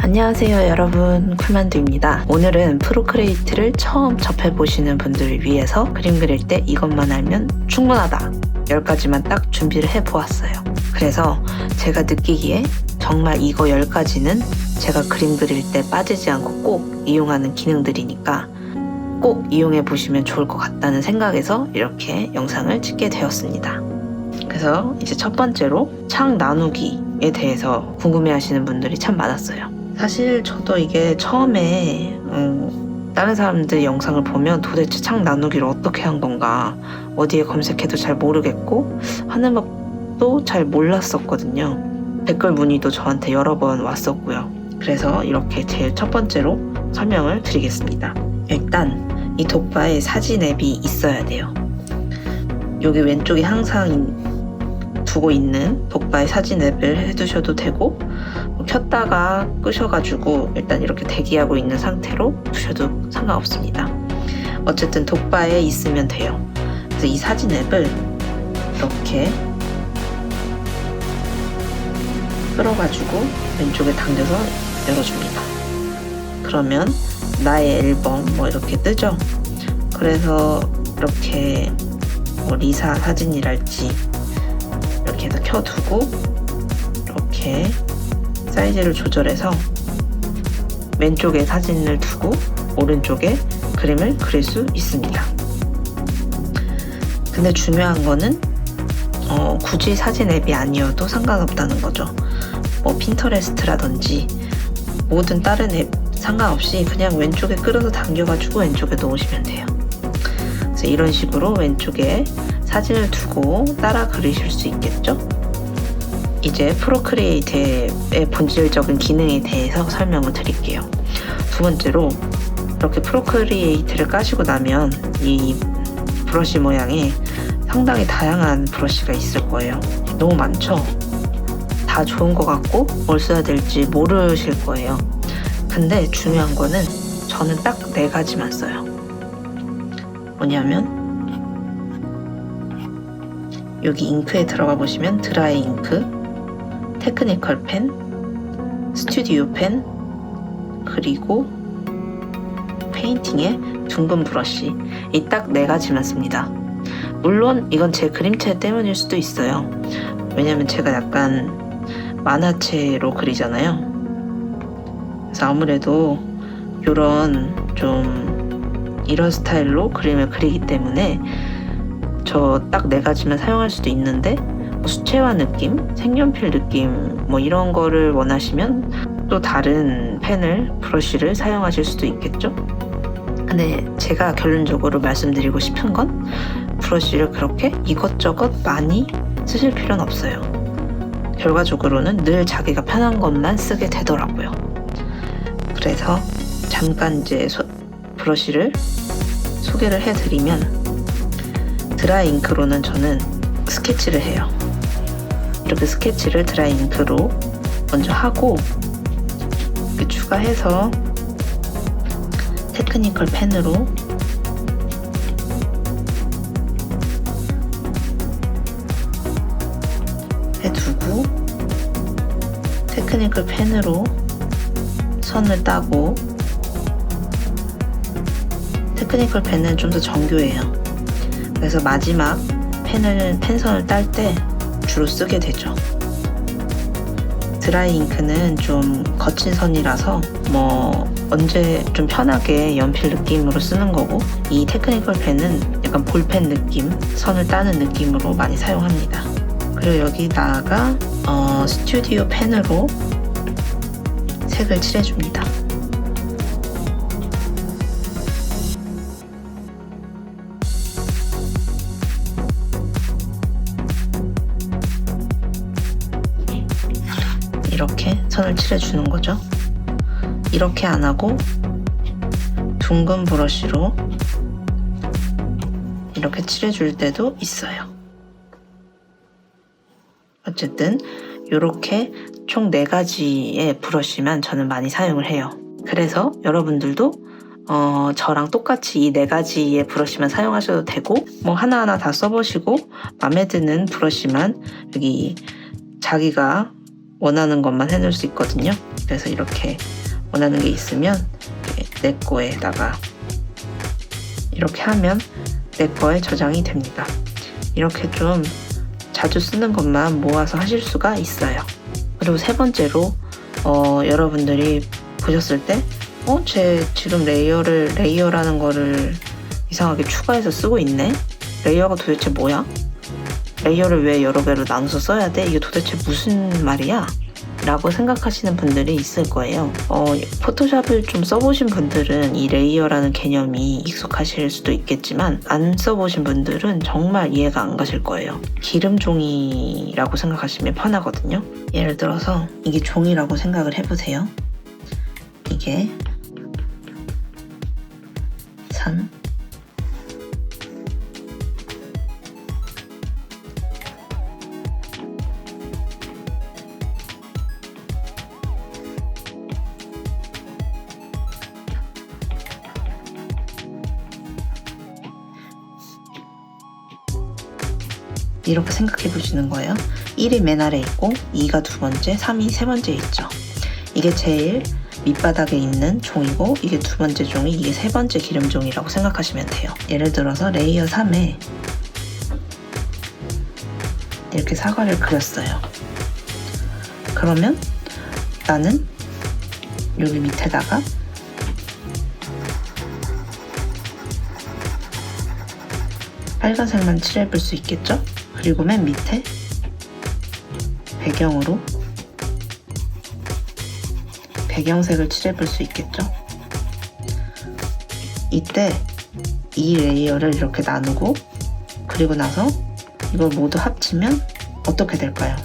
안녕하세요 여러분, 쿨만두입니다. 오늘은 프로크리에이트를 처음 접해보시는 분들을 위해서 그림 그릴 때 이것만 알면 충분하다 10가지만 딱 준비를 해보았어요. 그래서 제가 느끼기에 정말 이거 10가지는 제가 그림 그릴 때 빠지지 않고 꼭 이용하는 기능들이니까 꼭 이용해 보시면 좋을 것 같다는 생각에서 이렇게 영상을 찍게 되었습니다. 그래서 이제 첫 번째로 창 나누기에 대해서 궁금해 하시는 분들이 참 많았어요. 사실 저도 이게 처음에 다른 사람들 영상을 보면 도대체 창 나누기를 어떻게 한 건가, 어디에 검색해도 잘 모르겠고 하는 법도 잘 몰랐었거든요. 댓글 문의도 저한테 여러 번 왔었고요. 그래서 이렇게 제일 첫 번째로 설명을 드리겠습니다. 일단 이 독바에 사진 앱이 있어야 돼요. 여기 왼쪽에 항상 두고 있는 독바의 사진 앱을 해두셔도 되고, 켰다가 끄셔가지고 일단 이렇게 대기하고 있는 상태로 두셔도 상관없습니다. 어쨌든 독바에 있으면 돼요. 그래서 이 사진 앱을 이렇게 끌어가지고 왼쪽에 당겨서 열어줍니다. 그러면 나의 앨범 이렇게 뜨죠. 그래서 이렇게 리사 사진이랄지 이렇게 해서 켜두고 이렇게 사이즈를 조절해서 왼쪽에 사진을 두고 오른쪽에 그림을 그릴 수 있습니다. 근데 중요한 거는 굳이 사진 앱이 아니어도 상관없다는 거죠. 핀터레스트라든지 모든 다른 앱 상관없이 그냥 왼쪽에 끌어서 당겨가지고 왼쪽에 놓으시면 돼요. 그래서 이런 식으로 왼쪽에 사진을 두고 따라 그리실 수 있겠죠? 이제 프로크리에이트의 본질적인 기능에 대해서 설명을 드릴게요. 두 번째로 이렇게 프로크리에이트를 까시고 나면 이 브러쉬 모양에 상당히 다양한 브러쉬가 있을 거예요. 너무 많죠? 다 좋은 것 같고 뭘 써야 될지 모르실 거예요. 근데 중요한 거는 저는 딱 4가지만 써요. 뭐냐면 여기 잉크에 들어가 보시면 드라이 잉크, 테크니컬 펜, 스튜디오 펜, 그리고 페인팅의 둥근 브러쉬, 이 딱 4가지만 씁니다. 물론 이건 제 그림체 때문일 수도 있어요. 왜냐면 제가 약간 만화체로 그리잖아요. 그래서 아무래도 이런 스타일로 그림을 그리기 때문에 저 딱 4가지만 사용할 수도 있는데 수채화 느낌, 색연필 느낌 이런 거를 원하시면 또 다른 펜을, 브러쉬를 사용하실 수도 있겠죠? 근데 제가 결론적으로 말씀드리고 싶은 건 브러쉬를 그렇게 이것저것 많이 쓰실 필요는 없어요. 결과적으로는 늘 자기가 편한 것만 쓰게 되더라고요. 그래서 잠깐 이제 브러쉬를 소개를 해드리면, 드라이 잉크로는 저는 스케치를 해요. 이렇게 스케치를 드라이 잉크로 먼저 하고 이렇게 추가해서 테크니컬 펜으로 해두고 테크니컬 펜으로 선을 따고, 테크니컬 펜은 좀 더 정교해요. 그래서 마지막 펜선을 딸 때 주로 쓰게 되죠. 드라이 잉크는 좀 거친 선이라서 언제 좀 편하게 연필 느낌으로 쓰는 거고, 이 테크니컬 펜은 약간 볼펜 느낌, 선을 따는 느낌으로 많이 사용합니다. 그리고 여기다가 스튜디오 펜으로 색을 칠해줍니다. 이렇게 선을 칠해주는 거죠. 이렇게 안 하고 둥근 브러쉬로 이렇게 칠해줄 때도 있어요. 어쨌든 이렇게 총 4가지의 브러쉬만 저는 많이 사용을 해요. 그래서 여러분들도 저랑 똑같이 이 4가지의 브러쉬만 사용하셔도 되고, 하나하나 다 써보시고 마음에 드는 브러쉬만 여기 자기가 원하는 것만 해놓을 수 있거든요. 그래서 이렇게 원하는 게 있으면 내 거에다가 이렇게 하면 내 거에 저장이 됩니다. 이렇게 좀 자주 쓰는 것만 모아서 하실 수가 있어요. 그리고 세 번째로 여러분들이 보셨을 때 쟤 지금 레이어라는 거를 이상하게 추가해서 쓰고 있네? 레이어가 도대체 뭐야? 레이어를 왜 여러 개로 나눠서 써야 돼? 이게 도대체 무슨 말이야? 라고 생각하시는 분들이 있을 거예요. 포토샵을 좀 써보신 분들은 이 레이어라는 개념이 익숙하실 수도 있겠지만 안 써보신 분들은 정말 이해가 안 가실 거예요. 기름종이라고 생각하시면 편하거든요. 예를 들어서 이게 종이라고 생각을 해보세요. 이게 3, 이렇게 생각해 보시는 거예요. 1이 맨 아래 있고 2가 두 번째, 3이 세 번째 있죠. 이게 제일 밑바닥에 있는 종이고 이게 두 번째 종이, 이게 세 번째 기름종이라고 생각하시면 돼요. 예를 들어서 레이어 3에 이렇게 사과를 그렸어요. 그러면 나는 여기 밑에다가 빨간색만 칠해볼 수 있겠죠? 그리고 맨 밑에 배경으로 배경색을 칠해볼 수 있겠죠? 이때 이 레이어를 이렇게 나누고 그리고 나서 이걸 모두 합치면 어떻게 될까요?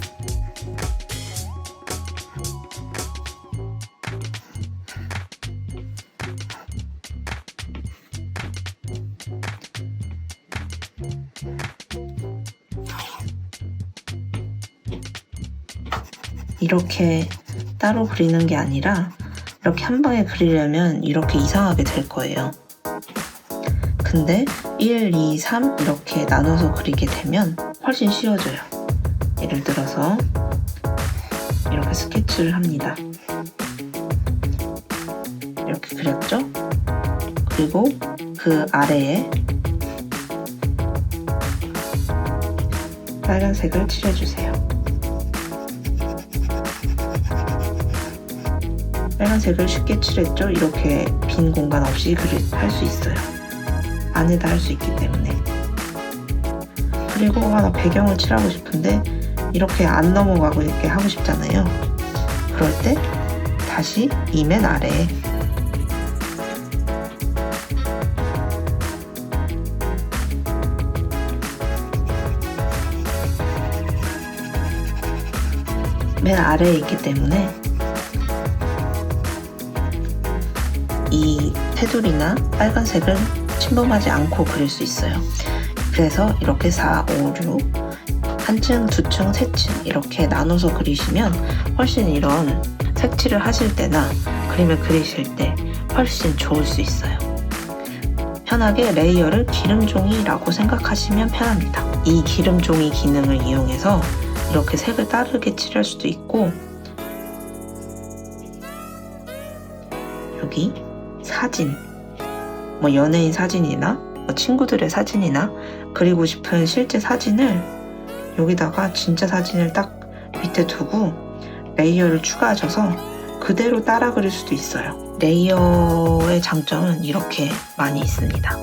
이렇게 따로 그리는 게 아니라 이렇게 한 방에 그리려면 이렇게 이상하게 될 거예요. 근데 1, 2, 3 이렇게 나눠서 그리게 되면 훨씬 쉬워져요. 예를 들어서 이렇게 스케치를 합니다. 이렇게 그렸죠? 그리고 그 아래에 빨간색을 칠해주세요. 빨간색을 쉽게 칠했죠? 이렇게 빈 공간 없이 할 수 있어요. 안에다 할 수 있기 때문에. 그리고 나 배경을 칠하고 싶은데 이렇게 안 넘어가고 이렇게 하고 싶잖아요. 그럴 때 다시 이 맨 아래에 맨 아래에 있기 때문에 이 테두리나 빨간색을 침범하지 않고 그릴 수 있어요. 그래서 이렇게 4, 5, 6 한 층, 두 층, 세 층 이렇게 나눠서 그리시면 훨씬 이런 색칠을 하실 때나 그림을 그리실 때 훨씬 좋을 수 있어요. 편하게 레이어를 기름종이라고 생각하시면 편합니다. 이 기름종이 기능을 이용해서 이렇게 색을 다르게 칠할 수도 있고 여기 사진, 뭐 연예인 사진이나 뭐 친구들의 사진이나 그리고 싶은 실제 사진을 여기다가 진짜 사진을 딱 밑에 두고 레이어를 추가하셔서 그대로 따라 그릴 수도 있어요. 레이어의 장점은 이렇게 많이 있습니다.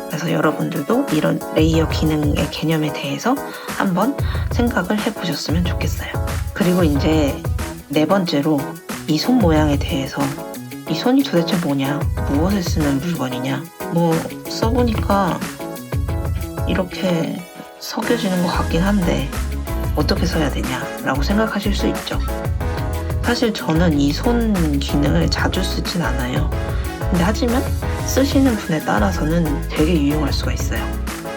그래서 여러분들도 이런 레이어 기능의 개념에 대해서 한번 생각을 해보셨으면 좋겠어요. 그리고 이제 네 번째로 이 손 모양에 대해서 이 손이 도대체 뭐냐? 무엇에 쓰는 물건이냐? 뭐 써보니까 이렇게 석여지는 것 같긴 한데 어떻게 써야 되냐? 라고 생각하실 수 있죠. 사실 저는 이 손 기능을 자주 쓰진 않아요. 근데 하지만 쓰시는 분에 따라서는 되게 유용할 수가 있어요.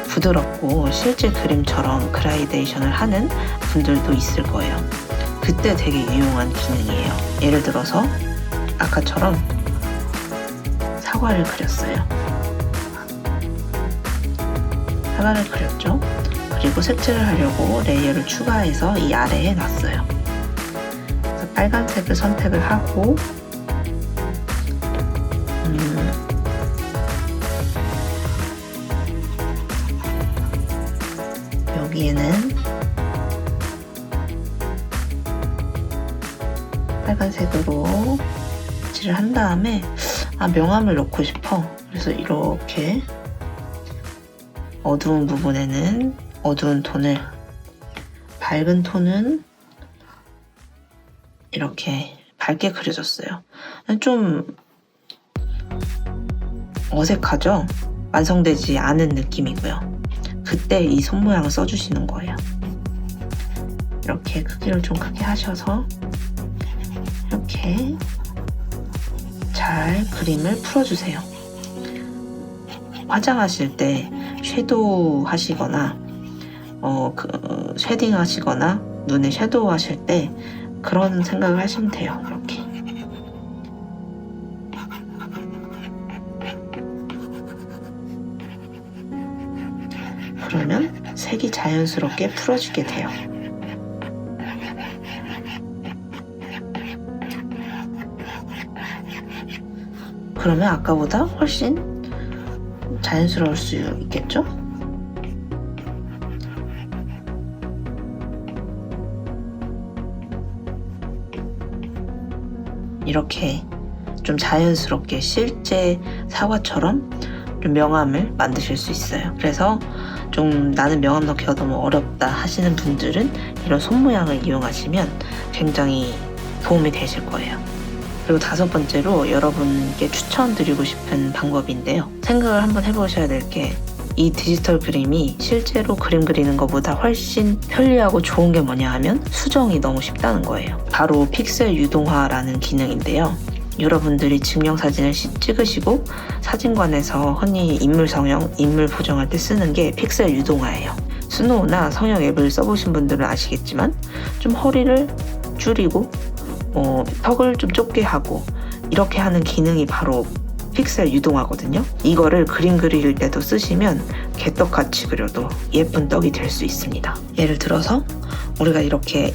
부드럽고 실제 그림처럼 그라데이션을 하는 분들도 있을 거예요. 그때 되게 유용한 기능이에요. 예를 들어서 아까처럼 사과를 그렸어요. 사과를 그렸죠? 그리고 색칠을 하려고 레이어를 추가해서 이 아래에 놨어요. 빨간색을 선택을 하고 여기에는 빨간색으로 칠을 한 다음에 명암을 넣고 싶어. 그래서 이렇게 어두운 부분에는 어두운 톤을, 밝은 톤은 이렇게 밝게 그려줬어요. 좀 어색하죠? 완성되지 않은 느낌이고요. 그때 이 손 모양을 써주시는 거예요. 이렇게 크기를 좀 크게 하셔서 이렇게 잘 그림을 풀어주세요. 화장하실 때 섀도우 하시거나 쉐딩 하시거나 눈에 섀도우 하실 때 그런 생각을 하시면 돼요. 이렇게 그러면 색이 자연스럽게 풀어지게 돼요. 그러면 아까보다 훨씬 자연스러울 수 있겠죠? 이렇게 좀 자연스럽게 실제 사과처럼 좀 명암을 만드실 수 있어요. 그래서 좀 나는 명암 넣기가 너무 어렵다 하시는 분들은 이런 손 모양을 이용하시면 굉장히 도움이 되실 거예요. 그리고 5번째로 여러분께 추천드리고 싶은 방법인데요. 생각을 한번 해보셔야 될 게 이 디지털 그림이 실제로 그림 그리는 것보다 훨씬 편리하고 좋은 게 뭐냐 하면 수정이 너무 쉽다는 거예요. 바로 픽셀 유동화라는 기능인데요. 여러분들이 증명사진을 찍으시고 사진관에서 흔히 인물 성형, 인물 보정할 때 쓰는 게 픽셀 유동화예요. 스노우나 성형 앱을 써보신 분들은 아시겠지만 좀 허리를 줄이고 턱을 좀 좁게 하고 이렇게 하는 기능이 바로 픽셀 유동화거든요. 이거를 그림 그릴 때도 쓰시면 개떡같이 그려도 예쁜 떡이 될 수 있습니다. 예를 들어서 우리가 이렇게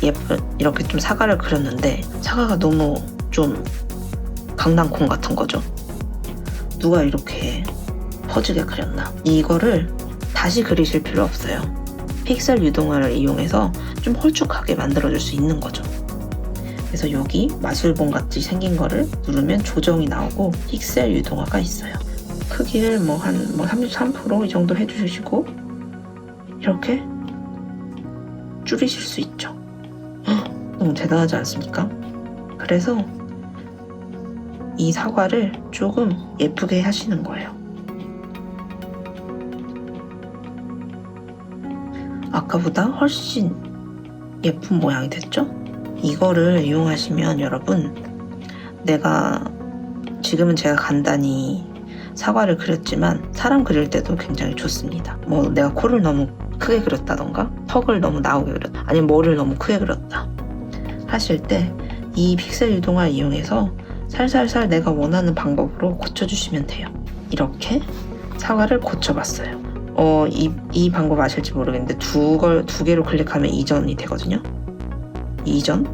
좀 사과를 그렸는데 사과가 너무 좀 강낭콩 같은 거죠. 누가 이렇게 퍼지게 그렸나? 이거를 다시 그리실 필요 없어요. 픽셀 유동화를 이용해서 좀 홀쭉하게 만들어줄 수 있는 거죠. 그래서 여기 마술봉 같이 생긴 거를 누르면 조정이 나오고 픽셀 유동화가 있어요. 크기를 한 33% 이 정도 해주시고 이렇게 줄이실 수 있죠. 너무 대단하지 않습니까? 그래서 이 사과를 조금 예쁘게 하시는 거예요. 아까보다 훨씬 예쁜 모양이 됐죠? 이거를 이용하시면 여러분, 지금은 제가 간단히 사과를 그렸지만 사람 그릴 때도 굉장히 좋습니다. 내가 코를 너무 크게 그렸다던가 턱을 너무 나오게 그렸다, 아니면 머리를 너무 크게 그렸다 하실 때 이 픽셀 유동화를 이용해서 살살살 내가 원하는 방법으로 고쳐주시면 돼요. 이렇게 사과를 고쳐봤어요. 이 방법 아실지 모르겠는데 두 개로 클릭하면 이전이 되거든요. 2전,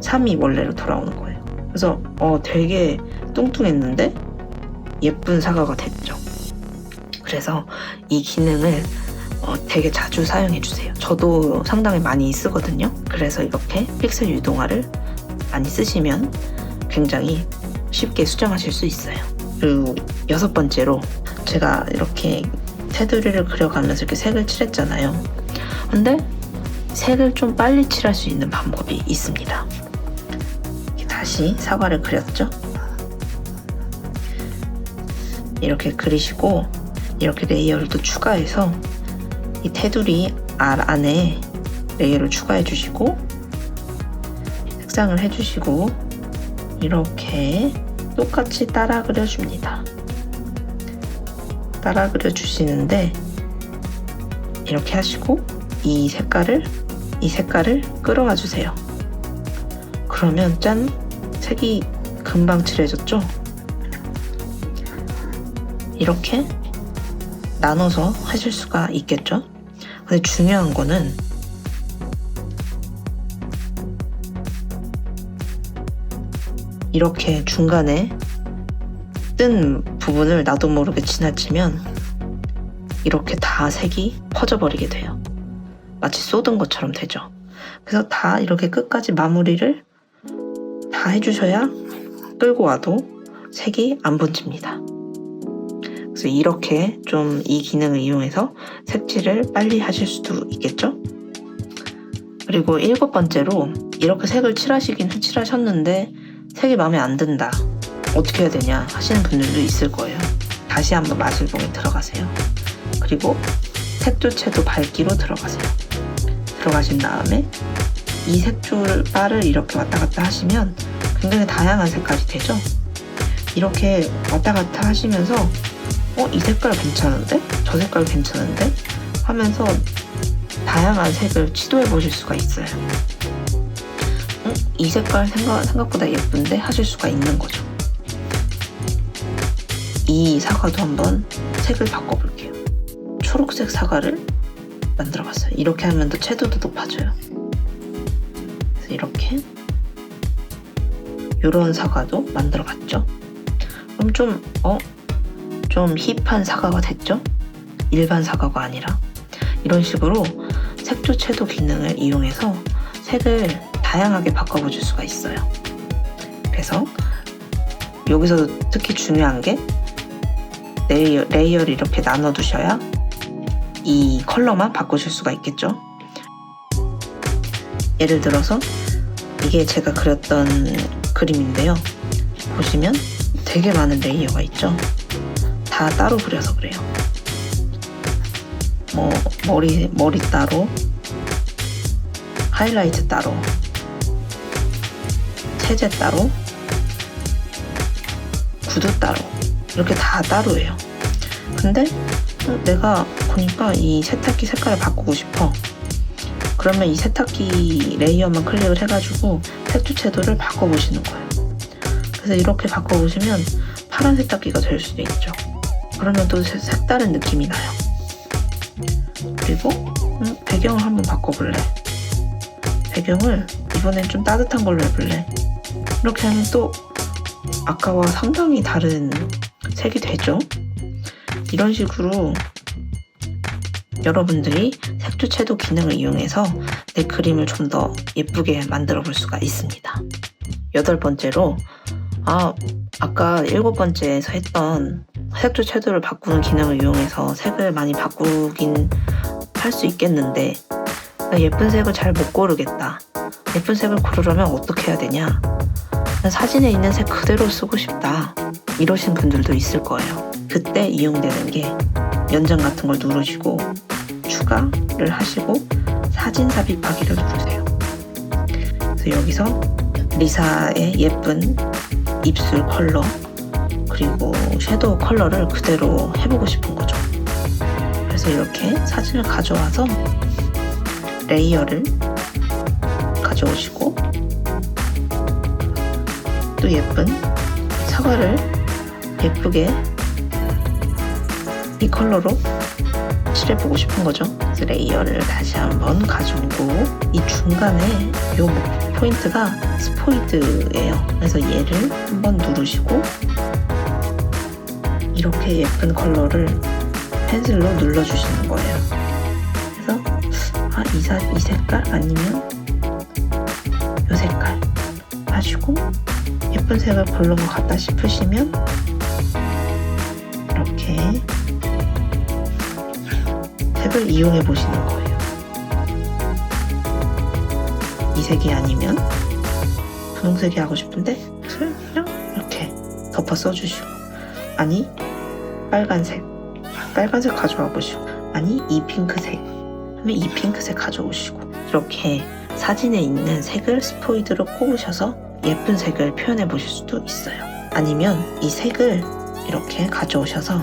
3이 원래로 돌아오는 거예요. 그래서 되게 뚱뚱했는데 예쁜 사과가 됐죠. 그래서 이 기능을 되게 자주 사용해주세요. 저도 상당히 많이 쓰거든요. 그래서 이렇게 픽셀 유동화를 많이 쓰시면 굉장히 쉽게 수정하실 수 있어요. 그리고 6번째로 제가 이렇게 테두리를 그려가면서 이렇게 색을 칠했잖아요. 근데 색을 좀 빨리 칠할 수 있는 방법이 있습니다. 다시 사과를 그렸죠? 이렇게 그리시고 이렇게 레이어를 또 추가해서 이 테두리 안에 레이어를 추가해 주시고 색상을 해주시고 이렇게 똑같이 따라 그려줍니다. 따라 그려주시는데 이렇게 하시고 이 색깔을 끌어와 주세요. 그러면 짠! 색이 금방 칠해졌죠? 이렇게 나눠서 하실 수가 있겠죠? 근데 중요한 거는 이렇게 중간에 뜬 부분을 나도 모르게 지나치면 이렇게 다 색이 퍼져버리게 돼요. 마치 쏟은 것처럼 되죠. 그래서 다 이렇게 끝까지 마무리를 다 해주셔야 끌고 와도 색이 안 번집니다. 그래서 이렇게 좀 이 기능을 이용해서 색칠을 빨리 하실 수도 있겠죠? 그리고 7번째로 이렇게 색을 칠하셨는데 색이 마음에 안 든다. 어떻게 해야 되냐 하시는 분들도 있을 거예요. 다시 한번 마술봉에 들어가세요. 그리고 색조채도 밝기로 들어가세요. 들어가신 다음에 이 색줄 바를 이렇게 왔다 갔다 하시면 굉장히 다양한 색깔이 되죠. 이렇게 왔다 갔다 하시면서 이 색깔 괜찮은데? 저 색깔 괜찮은데? 하면서 다양한 색을 시도해 보실 수가 있어요. 이 색깔 생각보다 예쁜데? 하실 수가 있는 거죠. 이 사과도 한번 색을 바꿔볼게요. 초록색 사과를 만들어봤어요. 이렇게 하면 더 채도도 높아져요. 그래서 이렇게 이런 사과도 만들어봤죠. 그럼 좀 힙한 사과가 됐죠? 일반 사과가 아니라 이런 식으로 색조 채도 기능을 이용해서 색을 다양하게 바꿔보실 수가 있어요. 그래서 여기서 특히 중요한 게 레이어를 이렇게 나눠 두셔야 이 컬러만 바꾸실 수가 있겠죠. 예를 들어서 이게 제가 그렸던 그림인데요. 보시면 되게 많은 레이어가 있죠. 다 따로 그려서 그래요. 머리 따로, 하이라이트 따로, 세제 따로, 구두 따로, 이렇게 다 따로예요. 근데 내가 보니까 이 세탁기 색깔을 바꾸고 싶어. 그러면 이 세탁기 레이어만 클릭을 해가지고 색조 채도를 바꿔보시는 거예요. 그래서 이렇게 바꿔보시면 파란 세탁기가 될 수도 있죠. 그러면 또 색다른 느낌이 나요. 그리고 배경을 한번 바꿔볼래. 배경을 이번엔 좀 따뜻한 걸로 해볼래. 이렇게 하면 또 아까와 상당히 다른 색이 되죠. 이런 식으로 여러분들이 색조 채도 기능을 이용해서 내 그림을 좀 더 예쁘게 만들어 볼 수가 있습니다. 8번째로 아까 7번째에서 했던 색조 채도를 바꾸는 기능을 이용해서 색을 많이 바꾸긴 할 수 있겠는데 예쁜 색을 잘 못 고르겠다. 예쁜 색을 고르려면 어떻게 해야 되냐? 사진에 있는 색 그대로 쓰고 싶다. 이러신 분들도 있을 거예요. 그때 이용되는 게 연장 같은 걸 누르시고 추가를 하시고 사진 삽입하기를 누르세요. 그래서 여기서 리사의 예쁜 입술 컬러 그리고 섀도우 컬러를 그대로 해보고 싶은 거죠. 그래서 이렇게 사진을 가져와서 레이어를 가져오시고 또 예쁜 사과를 예쁘게 이 컬러로 칠해보고 싶은 거죠. 그래서 레이어를 다시 한번 가져오고 이 중간에 요 포인트가 스포이드예요. 그래서 얘를 한번 누르시고 이렇게 예쁜 컬러를 펜슬로 눌러주시는 거예요. 그래서 이 색깔 아니면 이 색깔 하시고 예쁜 색을 고른 것 같다 싶으시면 이렇게 색을 이용해 보시는 거예요. 이 색이 아니면 분홍색이 하고 싶은데 그냥 이렇게 덮어 써주시고 아니 빨간색 가져와 보시고 아니 이 핑크색 하면 이 핑크색 가져오시고 이렇게 사진에 있는 색을 스포이드로 꼽으셔서 예쁜 색을 표현해 보실 수도 있어요. 아니면 이 색을 이렇게 가져오셔서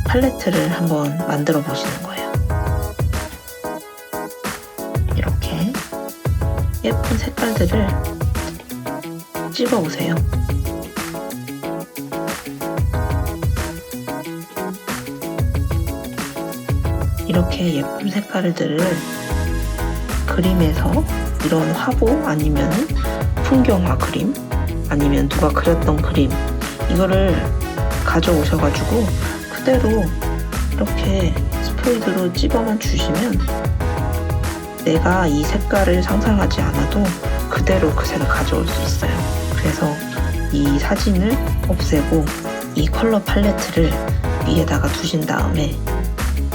팔레트를 한번 만들어 보시는 거예요. 이렇게 예쁜 색깔들을 찍어 보세요. 이렇게 예쁜 색깔들을 그림에서 이런 화보 아니면 풍경화 그림 아니면 누가 그렸던 그림 이거를 가져오셔가지고 그대로 이렇게 스포이드로 찝어만 주시면 내가 이 색깔을 상상하지 않아도 그대로 그 색을 가져올 수 있어요. 그래서 이 사진을 없애고 이 컬러 팔레트를 위에다가 두신 다음에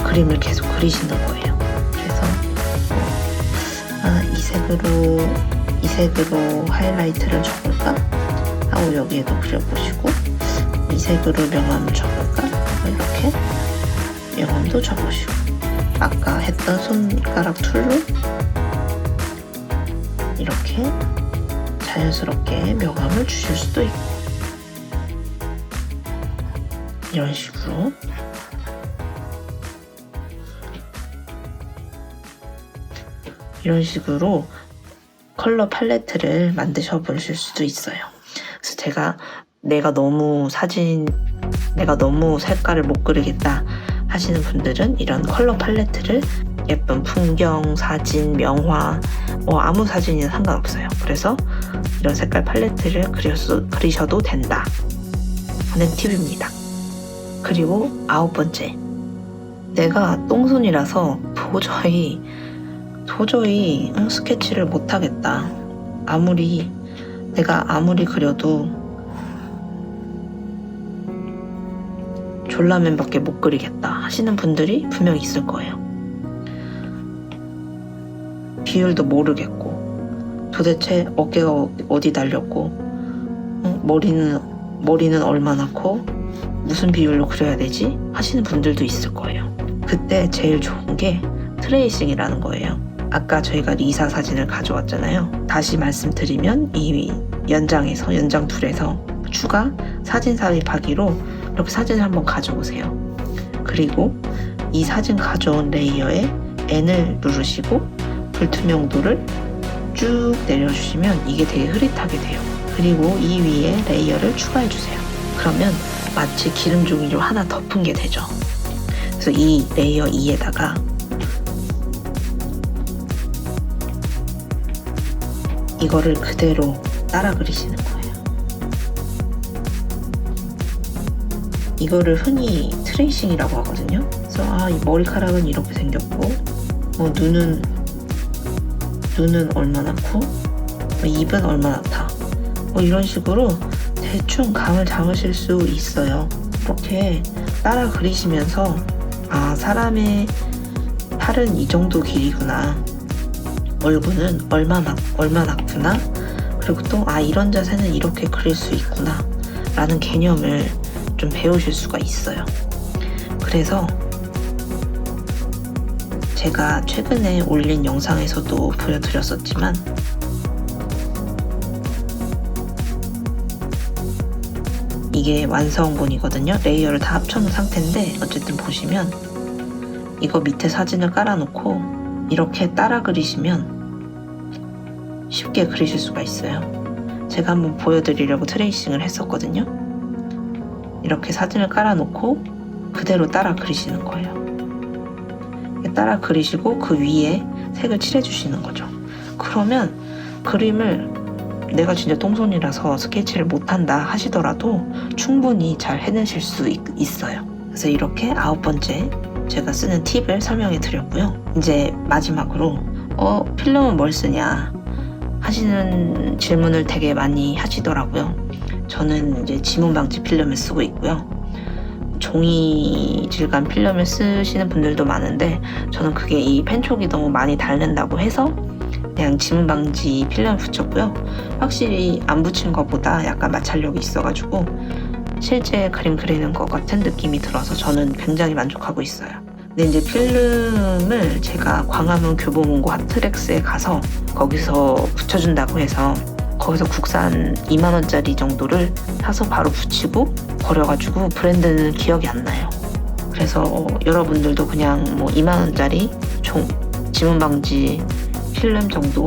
그림을 계속 그리시는 거예요. 그래서 이 색으로 하이라이트를 줘볼까 하고 여기에도 그려보시고 이 색으로 명암을 줘볼까 이렇게 명암도 줘보시고 아까 했던 손가락 툴로 이렇게 자연스럽게 명암을 주실 수도 있고 이런 식으로 컬러 팔레트를 만드셔 보실 수도 있어요. 그래서 내가 너무 색깔을 못 그리겠다 하시는 분들은 이런 컬러 팔레트를 예쁜 풍경, 사진, 명화 아무 사진이나 상관없어요. 그래서 이런 색깔 팔레트를 그리셔도 된다 하는 팁입니다. 그리고 9번째, 내가 똥손이라서 도저히 스케치를 못하겠다. 내가 아무리 그려도 졸라맨밖에 못 그리겠다 하시는 분들이 분명히 있을 거예요. 비율도 모르겠고 도대체 어깨가 어디 달렸고 머리는 얼마나 커? 무슨 비율로 그려야 되지? 하시는 분들도 있을 거예요. 그때 제일 좋은 게 트레이싱이라는 거예요. 아까 저희가 리사 사진을 가져왔잖아요. 다시 말씀드리면 이 연장 툴에서 추가 사진 삽입하기로 이렇게 사진을 한번 가져오세요. 그리고 이 사진 가져온 레이어에 N을 누르시고 불투명도를 쭉 내려주시면 이게 되게 흐릿하게 돼요. 그리고 이 위에 레이어를 추가해주세요. 그러면 마치 기름 종이로 하나 덮은 게 되죠. 그래서 이 레이어 2에다가 이거를 그대로 따라 그리시는 거예요. 이거를 흔히 트레이싱이라고 하거든요. 그래서 이 머리카락은 이렇게 생겼고 눈은 얼마나 커? 입은 얼마나 타? 이런 식으로 대충 감을 잡으실 수 있어요. 이렇게 따라 그리시면서 사람의 팔은 이 정도 길이구나, 얼굴은 얼마나 크구나, 그리고 또 이런 자세는 이렇게 그릴 수 있구나 라는 개념을 좀 배우실 수가 있어요. 그래서 제가 최근에 올린 영상에서도 보여드렸었지만 이게 완성본이거든요. 레이어를 다 합쳐놓은 상태인데 어쨌든 보시면 이거 밑에 사진을 깔아놓고 이렇게 따라 그리시면 쉽게 그리실 수가 있어요. 제가 한번 보여드리려고 트레이싱을 했었거든요. 이렇게 사진을 깔아놓고 그대로 따라 그리시는 거예요. 따라 그리시고 그 위에 색을 칠해주시는 거죠. 그러면 그림을 내가 진짜 똥손이라서 스케치를 못한다 하시더라도 충분히 잘 해내실 수 있어요. 그래서 이렇게 9번째 제가 쓰는 팁을 설명해 드렸고요. 이제 마지막으로 필름은 뭘 쓰냐 하시는 질문을 되게 많이 하시더라고요. 저는 이제 지문 방지 필름을 쓰고 있고요. 종이 질감 필름을 쓰시는 분들도 많은데 저는 그게 이 펜촉이 너무 많이 닳는다고 해서 그냥 지문 방지 필름 붙였고요. 확실히 안 붙인 것보다 약간 마찰력이 있어가지고 실제 그림 그리는 것 같은 느낌이 들어서 저는 굉장히 만족하고 있어요. 근데 이제 필름을 제가 광화문 교보문고 핫트렉스에 가서 거기서 붙여준다고 해서 거기서 국산 2만원짜리 정도를 사서 바로 붙이고 버려가지고 브랜드는 기억이 안 나요. 그래서 여러분들도 그냥 2만원짜리 지문 방지 필름 정도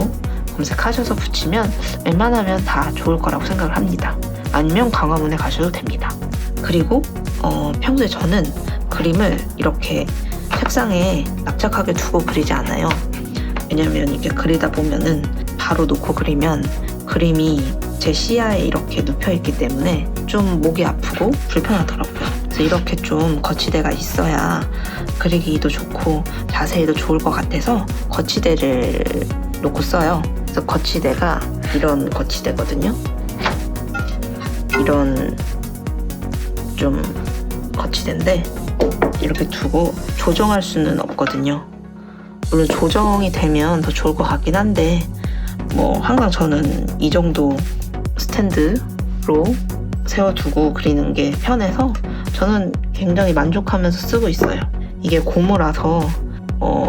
검색하셔서 붙이면 웬만하면 다 좋을 거라고 생각을 합니다. 아니면 광화문에 가셔도 됩니다. 그리고 평소에 저는 그림을 이렇게 책상에 납작하게 두고 그리지 않아요. 왜냐면 이렇게 그리다 보면은 바로 놓고 그리면 그림이 제 시야에 이렇게 눕혀있기 때문에 좀 목이 아프고 불편하더라고요. 그래서 이렇게 좀 거치대가 있어야 그리기도 좋고 자세히도 좋을 것 같아서 거치대를 놓고 써요. 그래서 거치대가 이런 거치대거든요. 이런 좀 거치대인데 이렇게 두고 조정할 수는 없거든요. 물론 조정이 되면 더 좋을 것 같긴 한데 뭐 항상 저는 이 정도 스탠드로 세워두고 그리는 게 편해서 저는 굉장히 만족하면서 쓰고 있어요. 이게 고무라서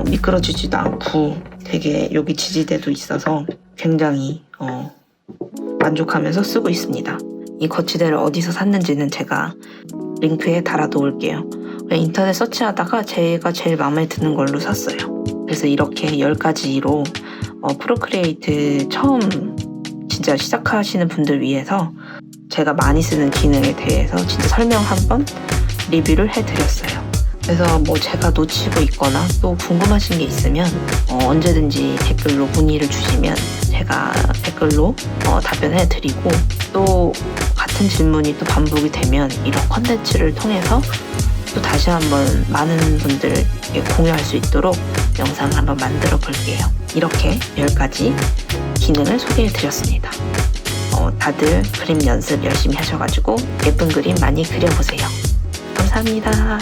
미끄러지지도 않고 되게 여기 지지대도 있어서 굉장히 만족하면서 쓰고 있습니다. 이 거치대를 어디서 샀는지는 제가 링크에 달아 놓을게요. 인터넷 서치하다가 제가 제일 마음에 드는 걸로 샀어요. 그래서 이렇게 10가지로 프로크리에이트 처음 진짜 시작하시는 분들 위해서 제가 많이 쓰는 기능에 대해서 진짜 설명 한번 리뷰를 해드렸어요. 그래서 뭐 제가 놓치고 있거나 또 궁금하신 게 있으면 언제든지 댓글로 문의를 주시면 제가 댓글로 답변해 드리고 또 같은 질문이 또 반복이 되면 이런 컨텐츠를 통해서 또 다시 한번 많은 분들에게 공유할 수 있도록 영상을 한번 만들어 볼게요. 이렇게 10가지 기능을 소개해 드렸습니다. 다들 그림 연습 열심히 하셔가지고 예쁜 그림 많이 그려보세요. 감사합니다.